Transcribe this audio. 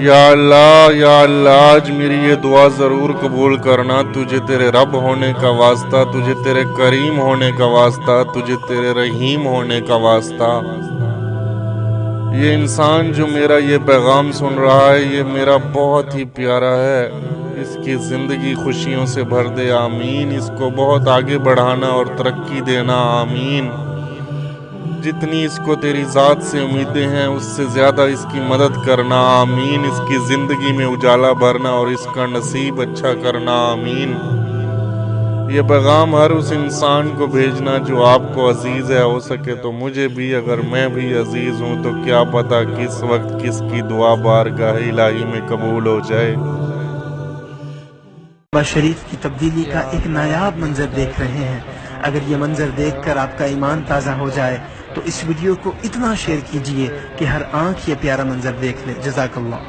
या अल्लाह आज मेरी ये दुआ ज़रूर कबूल करना। तुझे तेरे रब होने का वास्ता, तुझे तेरे करीम होने का वास्ता, तुझे तेरे रहीम होने का वास्ता। ये इंसान जो मेरा ये पैगाम सुन रहा है, ये मेरा बहुत ही प्यारा है। इसकी ज़िंदगी खुशियों से भर दे, आमीन। इसको बहुत आगे बढ़ाना और तरक्की देना, आमीन। जितनी इसको तेरी ज़ात से उम्मीदें हैं उससे ज़्यादा इसकी मदद करना, आमीन। इसकी ज़िंदगी में उजाला भरना और इसका नसीब अच्छा करना, आमीन। ये पैगाम हर उस इंसान को भेजना जो आपको अजीज़ है। हो सके तो मुझे भी, अगर मैं भी अजीज़ हूँ तो क्या पता किस वक्त किसकी दुआ बारगाह इलाही में कबूल हो जाए। कअबा शरीफ की तब्दीली का एक नायाब मंजर देख रहे हैं। अगर ये मंजर देखकर आपका ईमान ताज़ा हो जाए तो इस वीडियो को इतना शेयर कीजिए कि हर आंख ये प्यारा मंजर देख ले। जज़ाकल्लाह।